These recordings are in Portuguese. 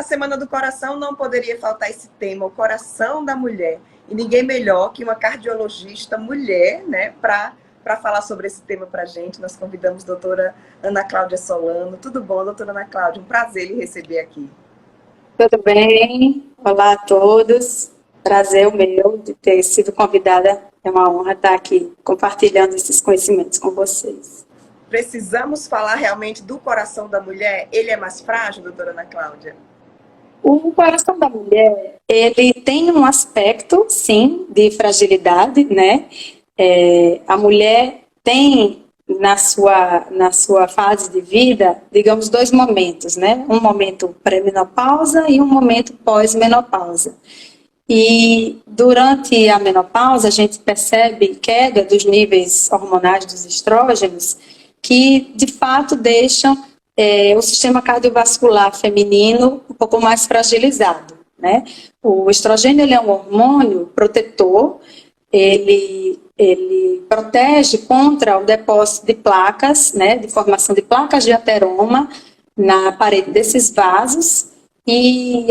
na Semana do Coração não poderia faltar esse tema, o coração da mulher. E ninguém melhor que uma cardiologista mulher, né, para falar sobre esse tema para a gente. Nós convidamos a doutora Ana Cláudia Solano. Tudo bom, doutora Ana Cláudia? Um prazer lhe receber aqui. Tudo bem? Olá a todos. Prazer o meu de ter sido convidada. É uma honra estar aqui compartilhando esses conhecimentos com vocês. Precisamos falar realmente do coração da mulher? Ele é mais frágil, doutora Ana Cláudia? O coração da mulher, ele tem um aspecto, sim, de fragilidade, né? A mulher tem na sua fase de vida, digamos, dois momentos, né? Um momento pré-menopausa e um momento pós-menopausa. E durante a menopausa, a gente percebe queda dos níveis hormonais dos estrógenos, que de fato deixam o sistema cardiovascular feminino um pouco mais fragilizado, né? O estrogênio, ele é um hormônio protetor, ele protege contra o depósito de placas, né, de formação de placas de ateroma na parede desses vasos, e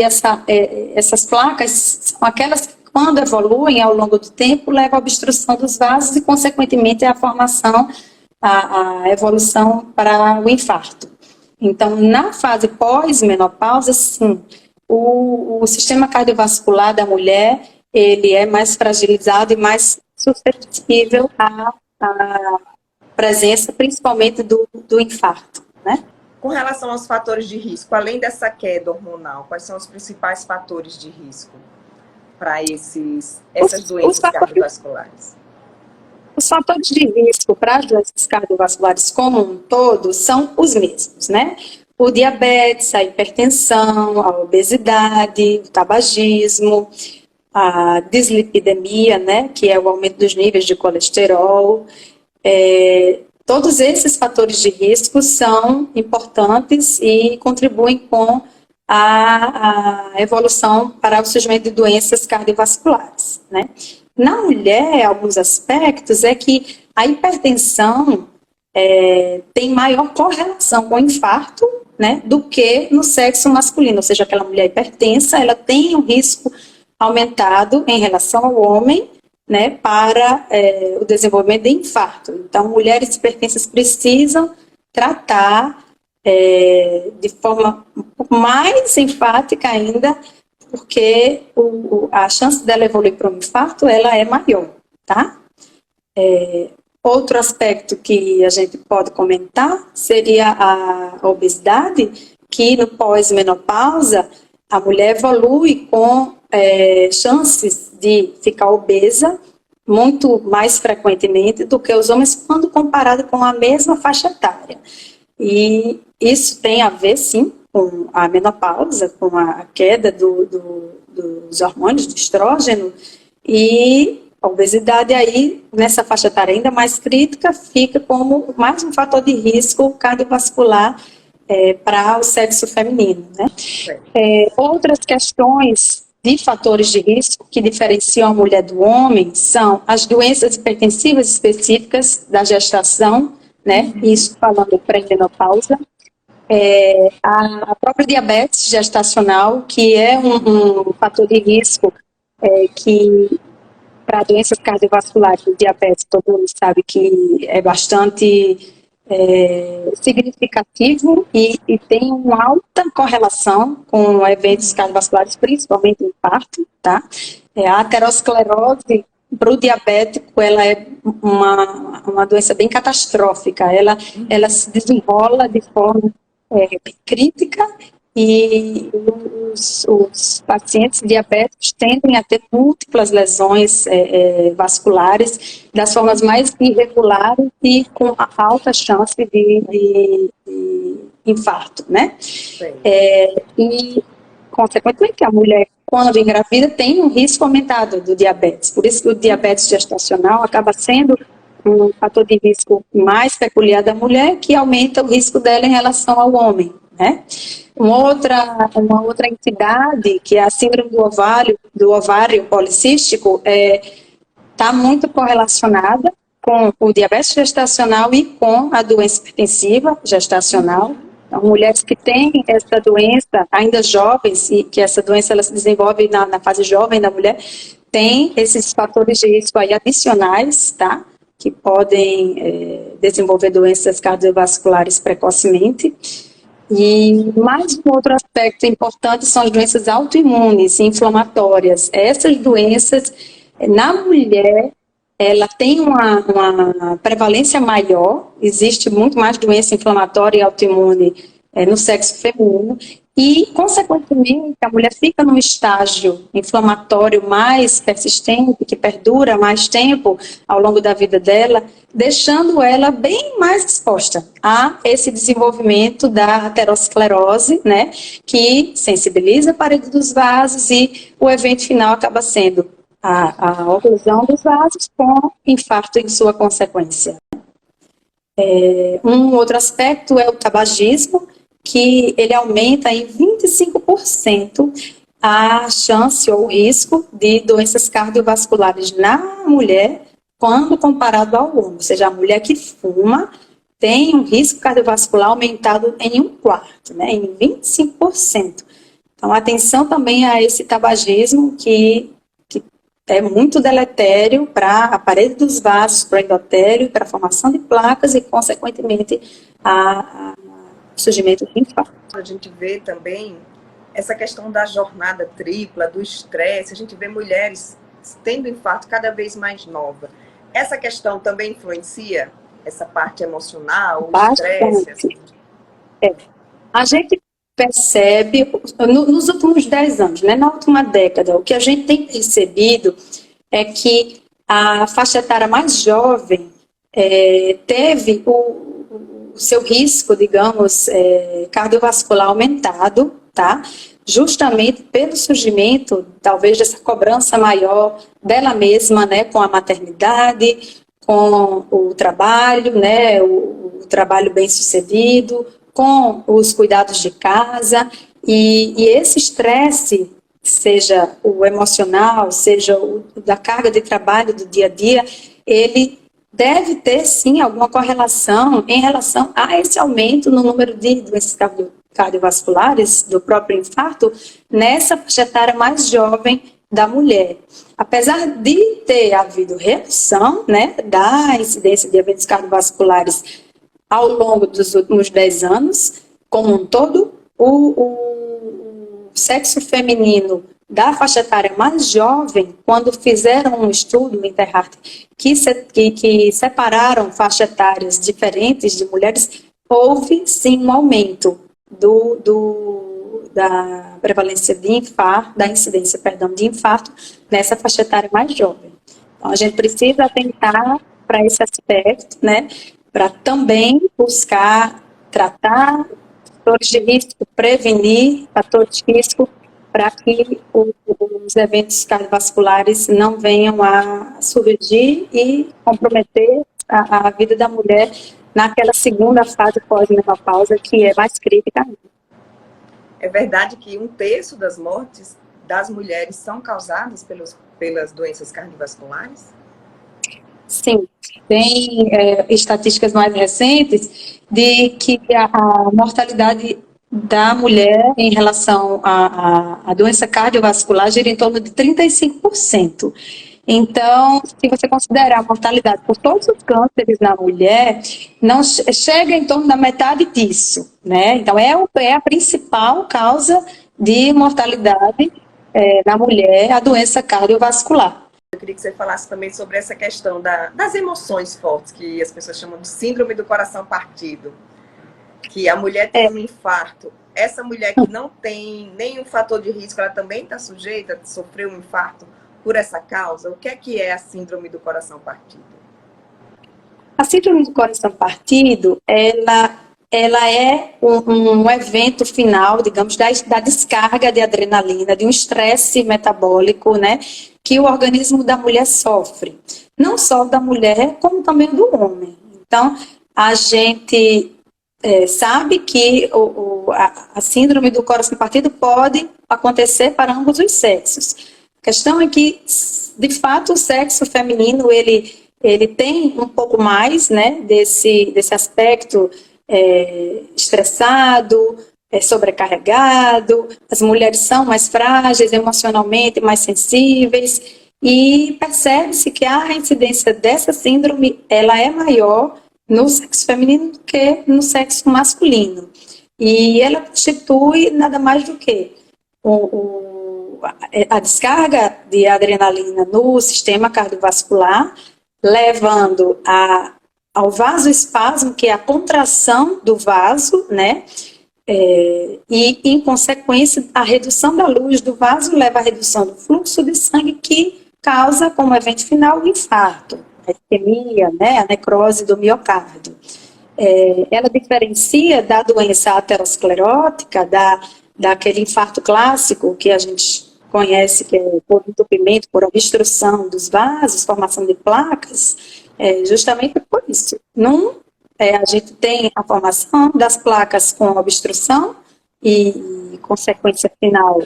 essas placas são aquelas que, quando evoluem ao longo do tempo, levam à obstrução dos vasos e, consequentemente, à formação, a evolução para o infarto. Então, na fase pós-menopausa, sim, o sistema cardiovascular da mulher, ele é mais fragilizado e mais suscetível à presença, principalmente, do infarto, né? Com relação aos fatores de risco, além dessa queda hormonal, quais são os principais fatores de risco para essas doenças cardiovasculares? Os fatores de risco para as doenças cardiovasculares como um todo são os mesmos, né? O diabetes, a hipertensão, a obesidade, o tabagismo, a dislipidemia, né, que é o aumento dos níveis de colesterol. Todos esses fatores de risco são importantes e contribuem com a evolução para o surgimento de doenças cardiovasculares, né? Na mulher, alguns aspectos é que a hipertensão tem maior correlação com o infarto, né, do que no sexo masculino, ou seja, aquela mulher hipertensa, ela tem um risco aumentado em relação ao homem, né, para o desenvolvimento de infarto. Então, mulheres hipertensas precisam tratar de forma um pouco mais enfática ainda, porque a chance dela evoluir para um infarto, ela é maior, tá? Outro aspecto que a gente pode comentar seria a obesidade, que no pós-menopausa, a mulher evolui com chances de ficar obesa muito mais frequentemente do que os homens quando comparado com a mesma faixa etária. E isso tem a ver, sim, com a menopausa, com a queda dos hormônios, do estrógeno, e a obesidade aí, nessa faixa etária ainda mais crítica, fica como mais um fator de risco cardiovascular para o sexo feminino, né? Outras questões de fatores de risco que diferenciam a mulher do homem são as doenças hipertensivas específicas da gestação, né? Isso falando pré-menopausa, a própria diabetes gestacional, que é um fator de risco que para doenças cardiovasculares, o diabetes, todo mundo sabe que é bastante significativo e tem uma alta correlação com eventos cardiovasculares, principalmente infarto, tá? A aterosclerose para o diabético, ela é uma doença bem catastrófica, ela se desenrola de forma crítica e os pacientes diabéticos tendem a ter múltiplas lesões vasculares das formas mais irregulares e com alta chance de infarto, né? E, consequentemente, a mulher, quando engravida, tem um risco aumentado do diabetes. Por isso que o diabetes gestacional acaba sendo um fator de risco mais peculiar da mulher, que aumenta o risco dela em relação ao homem, né? Uma outra entidade, que é a síndrome do ovário policístico, está muito correlacionada com o diabetes gestacional e com a doença hipertensiva gestacional, Então, mulheres que têm essa doença, ainda jovens, e que essa doença ela se desenvolve na fase jovem da mulher, tem esses fatores de risco aí adicionais, tá? Que podem desenvolver doenças cardiovasculares precocemente. E mais um outro aspecto importante são as doenças autoimunes e inflamatórias. Essas doenças, na mulher, ela tem uma prevalência maior, existe muito mais doença inflamatória e autoimune no sexo feminino, e, consequentemente, a mulher fica num estágio inflamatório mais persistente, que perdura mais tempo ao longo da vida dela, deixando ela bem mais exposta a esse desenvolvimento da aterosclerose, né, que sensibiliza a parede dos vasos e o evento final acaba sendo a oclusão dos vasos com infarto em sua consequência. Um outro aspecto é o tabagismo, que ele aumenta em 25% a chance ou o risco de doenças cardiovasculares na mulher quando comparado ao homem. Ou seja, a mulher que fuma tem um risco cardiovascular aumentado em 1/4, né, em 25%. Então, atenção também a esse tabagismo que é muito deletério para a parede dos vasos, para o endotélio, para a formação de placas e, consequentemente, o surgimento de infarto. A gente vê também essa questão da jornada tripla, do estresse, a gente vê mulheres tendo infarto cada vez mais nova. Essa questão também influencia essa parte emocional, o estresse? Assim? A gente percebe, nos últimos 10 anos, né, na última década, o que a gente tem percebido é que a faixa etária mais jovem teve o seu risco, digamos, cardiovascular aumentado, tá? Justamente pelo surgimento, talvez, dessa cobrança maior dela mesma, né, com a maternidade, com o trabalho, né, o trabalho bem-sucedido, com os cuidados de casa, e esse estresse, seja o emocional, seja o da carga de trabalho do dia a dia, ele deve ter, sim, alguma correlação em relação a esse aumento no número de doenças cardiovasculares, do próprio infarto, nessa faixa etária mais jovem da mulher. Apesar de ter havido redução, né, da incidência de eventos cardiovasculares ao longo dos últimos 10 anos, como um todo, o sexo feminino da faixa etária mais jovem, quando fizeram um estudo Interheart que separaram faixas etárias diferentes de mulheres, houve sim um aumento da prevalência de infarto, da incidência, perdão, de infarto nessa faixa etária mais jovem. Então, a gente precisa atentar para esse aspecto, né, para também buscar tratar fatores de risco, prevenir fatores de risco, para que os eventos cardiovasculares não venham a surgir e comprometer a vida da mulher naquela segunda fase pós-menopausa, que é mais crítica ainda. É verdade que 1/3 das mortes das mulheres são causadas pelas doenças cardiovasculares? Sim, tem estatísticas mais recentes de que a mortalidade da mulher em relação à doença cardiovascular gira em torno de 35%. Então, se você considerar a mortalidade por todos os cânceres na mulher, não chega em torno da metade disso, né? Então, é a principal causa de mortalidade na mulher, a doença cardiovascular. Eu queria que você falasse também sobre essa questão das emoções fortes, que as pessoas chamam de síndrome do coração partido. Que a mulher tem um infarto. Essa mulher que não tem nenhum fator de risco, ela também está sujeita a sofrer um infarto por essa causa? O que é a síndrome do coração partido? A síndrome do coração partido, ela é um evento final, digamos, da descarga de adrenalina, de um estresse metabólico, né, que o organismo da mulher sofre. Não só da mulher, como também do homem. Então, a gente sabe que a síndrome do coração partido pode acontecer para ambos os sexos. A questão é que, de fato, o sexo feminino, ele tem um pouco mais, né, desse aspecto estressado, sobrecarregado, as mulheres são mais frágeis emocionalmente, mais sensíveis, e percebe-se que a incidência dessa síndrome ela é maior no sexo feminino do que no sexo masculino. E ela constitui nada mais do que a descarga de adrenalina no sistema cardiovascular, levando ao vasoespasmo, que é a contração do vaso, né? E, em consequência, a redução da luz do vaso leva à redução do fluxo de sangue, que causa, como evento final, o infarto, a isquemia, né? A necrose do miocárdio. Ela diferencia da doença aterosclerótica, daquele infarto clássico que a gente conhece, que é por entupimento, por obstrução dos vasos, formação de placas, justamente por isso. A gente tem a formação das placas com obstrução e, consequência final,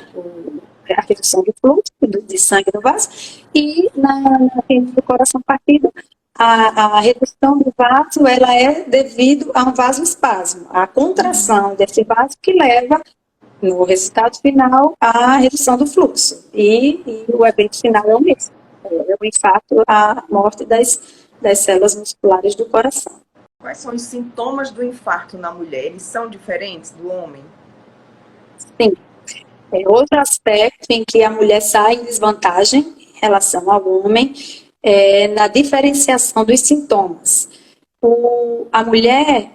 a redução do fluxo de sangue no vaso, e na rede do coração partido, a redução do vaso ela é devido a um vasoespasmo, a contração desse vaso que leva, no resultado final, à redução do fluxo. E o evento final é o mesmo, é o infarto, a morte das células musculares do coração. Quais são os sintomas do infarto na mulher? Eles são diferentes do homem? Sim. Outro aspecto em que a mulher sai em desvantagem em relação ao homem é na diferenciação dos sintomas. A mulher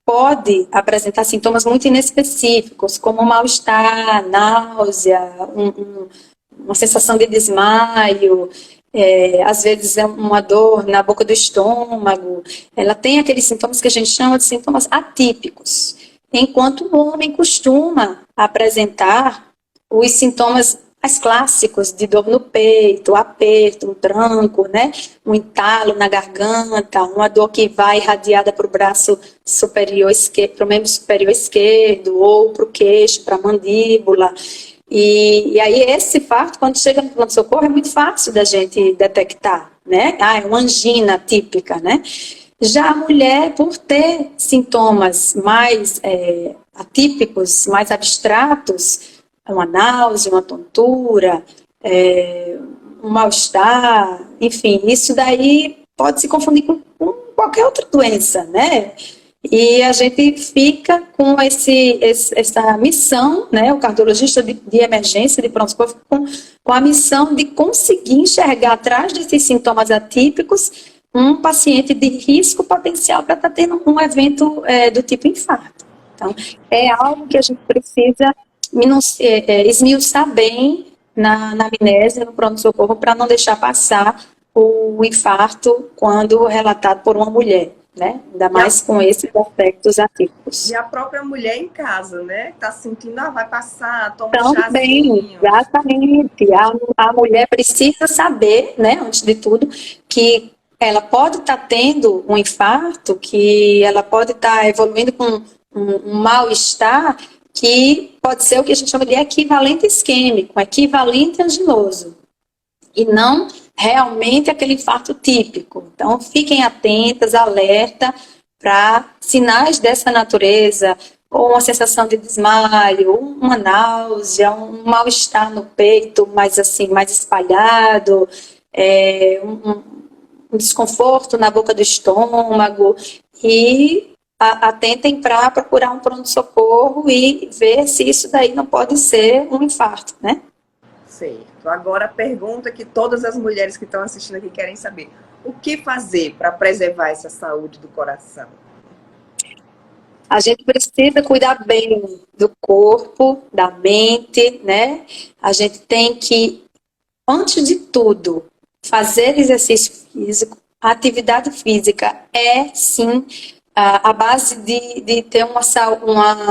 pode apresentar sintomas muito inespecíficos, como mal-estar, náusea, uma sensação de desmaio, às vezes é uma dor na boca do estômago. Ela tem aqueles sintomas que a gente chama de sintomas atípicos, enquanto o homem costuma apresentar os sintomas mais clássicos de dor no peito, aperto, um tranco, né? Um entalo na garganta, uma dor que vai irradiada para o braço superior esquerdo, para o membro superior esquerdo, ou para o queixo, para a mandíbula. E aí esse infarto, quando chega no pronto-socorro, é muito fácil da gente detectar, né? É uma angina típica, né? Já a mulher, por ter sintomas mais atípicos, mais abstratos, uma náusea, uma tontura, um mal-estar, enfim, isso daí pode se confundir com qualquer outra doença, né? E a gente fica com essa missão, né? O cardiologista de emergência, de pronto-socorro, com a missão de conseguir enxergar atrás desses sintomas atípicos um paciente de risco potencial para estar tendo um evento do tipo infarto. Então, é algo que a gente precisa esmiuçar bem na anamnese, no pronto-socorro, para não deixar passar o infarto quando relatado por uma mulher, né? Ainda mais com esses aspectos atípicos. E a própria mulher em casa, né? Está sentindo, vai passar, toma um chazinho. Exatamente. A mulher precisa saber, né, antes de tudo, que ela pode estar tendo um infarto, que ela pode estar evoluindo com um mal-estar, que pode ser o que a gente chama de equivalente isquêmico, equivalente anginoso, e não realmente aquele infarto típico. Então, fiquem atentas, alerta para sinais dessa natureza, ou uma sensação de desmaio, uma náusea, um mal-estar no peito, mais espalhado, um desconforto na boca do estômago, e atentem para procurar um pronto-socorro e ver se isso daí não pode ser um infarto, né? Certo. Agora a pergunta que todas as mulheres que estão assistindo aqui querem saber: o que fazer para preservar essa saúde do coração? A gente precisa cuidar bem do corpo, da mente, né? A gente tem que, antes de tudo, fazer exercício físico. A atividade física é, sim, a base de ter uma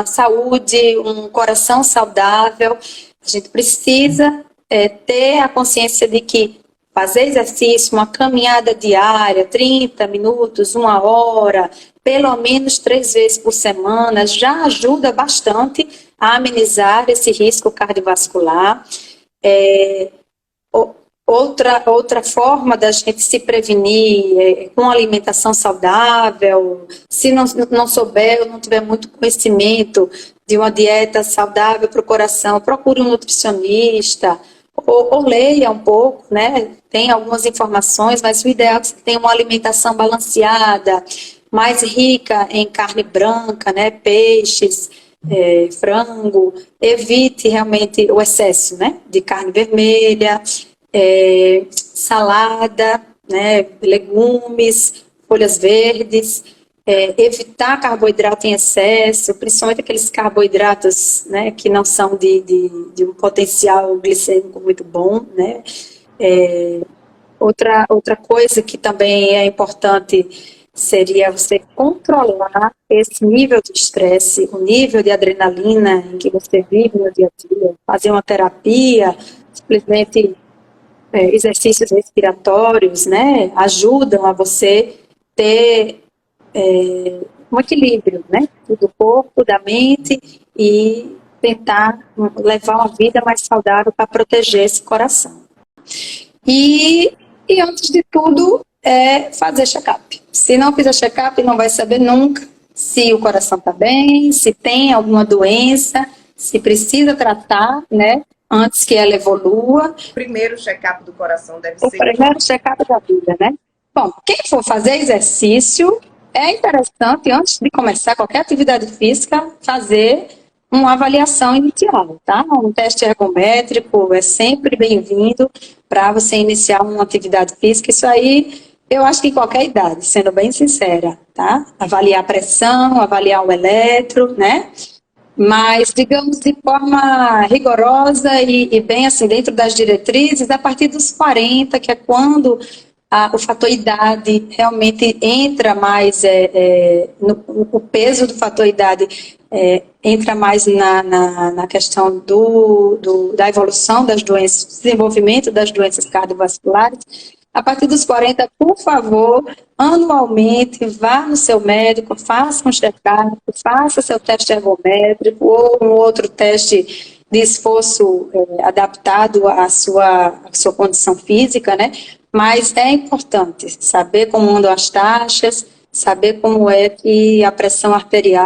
saúde, um coração saudável. A gente precisa ter a consciência de que fazer exercício, uma caminhada diária, 30 minutos, 1 hora, pelo menos 3 vezes por semana, já ajuda bastante a amenizar esse risco cardiovascular. Outra forma da gente se prevenir é com alimentação saudável. Se não souber ou não tiver muito conhecimento de uma dieta saudável para o coração, procure um nutricionista ou leia um pouco, né? Tem algumas informações, mas o ideal é que você tenha uma alimentação balanceada, mais rica em carne branca, né? Peixes, frango. Evite realmente o excesso, né? De carne vermelha. Salada, né, legumes, folhas verdes, evitar carboidrato em excesso, principalmente aqueles carboidratos, né, que não são de um potencial glicêmico muito bom, né. Outra coisa que também é importante seria você controlar esse nível de estresse, o nível de adrenalina em que você vive no dia a dia, fazer uma terapia, simplesmente exercícios respiratórios, né, ajudam a você ter um equilíbrio, né, do corpo, da mente e tentar levar uma vida mais saudável para proteger esse coração. E antes de tudo, fazer check-up. Se não fizer check-up, não vai saber nunca se o coração está bem, se tem alguma doença, se precisa tratar, né, antes que ela evolua. O primeiro check-up do coração deve ser... O primeiro check-up da vida, né? Bom, quem for fazer exercício, é interessante, antes de começar qualquer atividade física, fazer uma avaliação inicial, tá? Um teste ergométrico é sempre bem-vindo para você iniciar uma atividade física. Isso aí, eu acho que em qualquer idade, sendo bem sincera, tá? Avaliar a pressão, avaliar o eletro, né? Mas, digamos, de forma rigorosa e bem assim, dentro das diretrizes, a partir dos 40, que é quando o fator idade realmente entra mais, o peso do fator idade entra mais na questão da evolução das doenças, desenvolvimento das doenças cardiovasculares. A partir dos 40, por favor, anualmente, vá no seu médico, faça um check-up, faça seu teste ergométrico ou um outro teste de esforço adaptado à sua condição física, né? Mas é importante saber como andam as taxas, saber como é que a pressão arterial